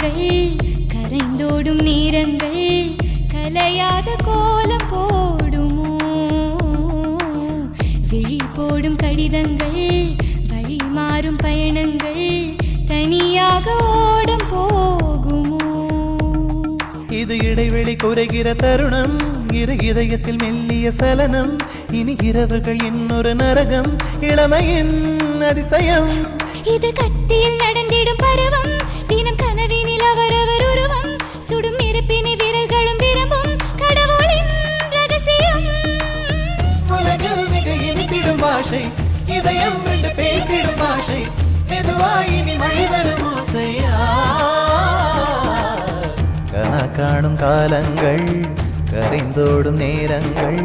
கடிதங்கள் கரைந்தோடும் நேரங்கள் கலையாத கோலம் போடுமோ விழி போடும் கடிதங்கள் வழி மாறும் பயணங்கள் தனியாக ஓடம் போகுமோ இது இடைவெளி குறைகிற தருணம் இரு இதயத்தில் மெல்லிய சலனம் இனி இரவுகள் இன்னொரு நரகம் இளமையின் அதிசயம் இது கட்டியில் நடந்திடும் பருவம் தினம் கனவினில் அவரவர் உருவம் சுடும் நெருப்பினை விரல்களும் விரும்பும் கடவுளின் ரகசியம் உலகில் மிக இனித்திடும் பாஷை இதயம் ரெண்டு பேசிடும் பாஷை மெதுவாயினி மழை வரும் ஓசையா கனா காணும் காலங்கள் கரைந்தோடும் நேரங்கள்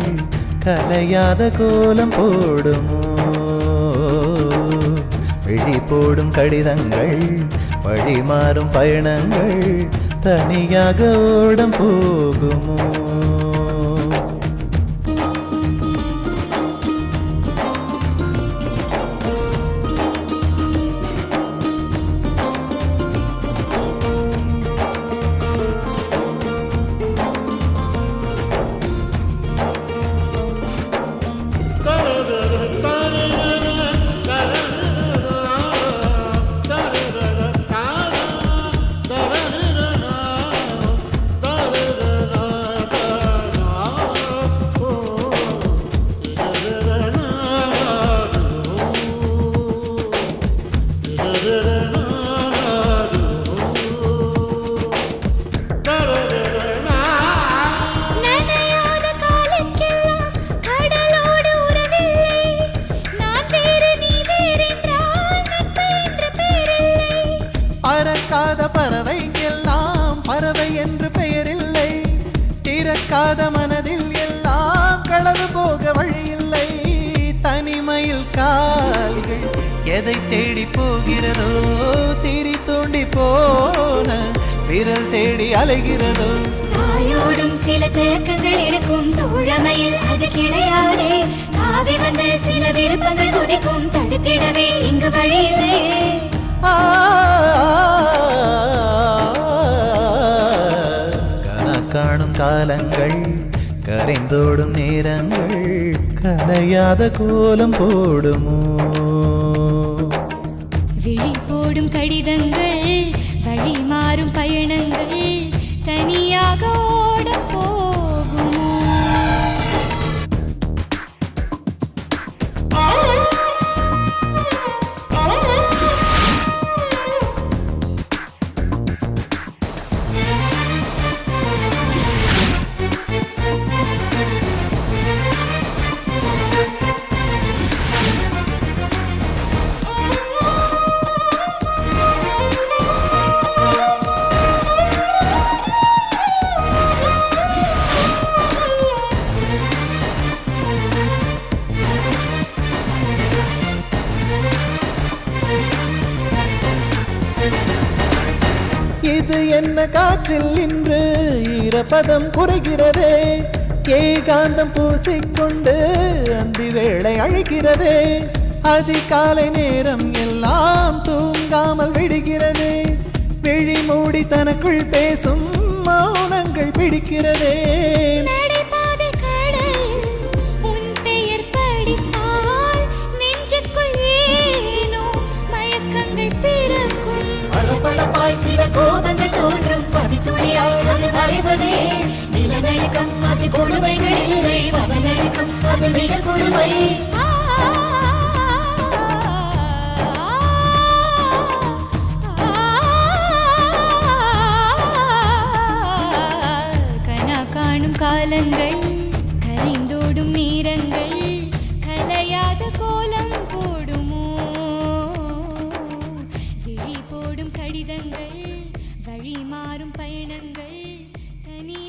கலையாத கோலம் போடுமோ விழி போடும் கடிதங்கள் வழி மாறும் பயணங்கள் தனியாக ஓடம் போகுமோ பறக்காத பறவைக்கெல்லாம் பறவை என்று பெயரில்லை திறக்காத மனதில் எல்லாம் களவு போக வழியில்லை தனிமையில் கால்கள் எதை தேடி போகிறதோ திரி தோண்டி போன விரல் தேடி அலைகிறதோ தாயோடும் சில தயக்கங்கள் இருக்கும் தோழமையில் அது கிடையாதே தாவி வந்த சில விருப்பங்கள் குதிக்கும் தடுத்திடவே இங்கு வழியில்லை காணும் காலங்கள் கரைந்தோடும் நேரங்கள் கலையாத கோலம் போடுமோ விழி போடும் கடிதங்கள் வழி மாறும் பயணங்கள் தனியாக ஓட போகுமோ இது என்ன காற்றில் இன்று ஈரப்பதம் குறைகிறதே ஏகாந்தம் பூசிக்கொண்டு அந்தி வேளை அழைக்கிறதே அதிகாலை நேரம் எல்லாம் தூங்காமல் விடுகிறதே விழி மூடி தனக்குள் பேசும் மௌனங்கள் பிடிக்கிறதே சில கோபங்கள் தோன்றும் பதித்துளியாவது மறைவதே நிலநடுக்கம் அது கொடுமைகள் இல்லை மனநடுக்கம் அது மிக கொடுமை கனா காணும் காலங்கள் கரைந்தோடும் நேரங்கள் கலையாத கோலம் போடுமோ விழி போடும் கடிதங்கள் வழி மாறும் பயணங்கள் தனி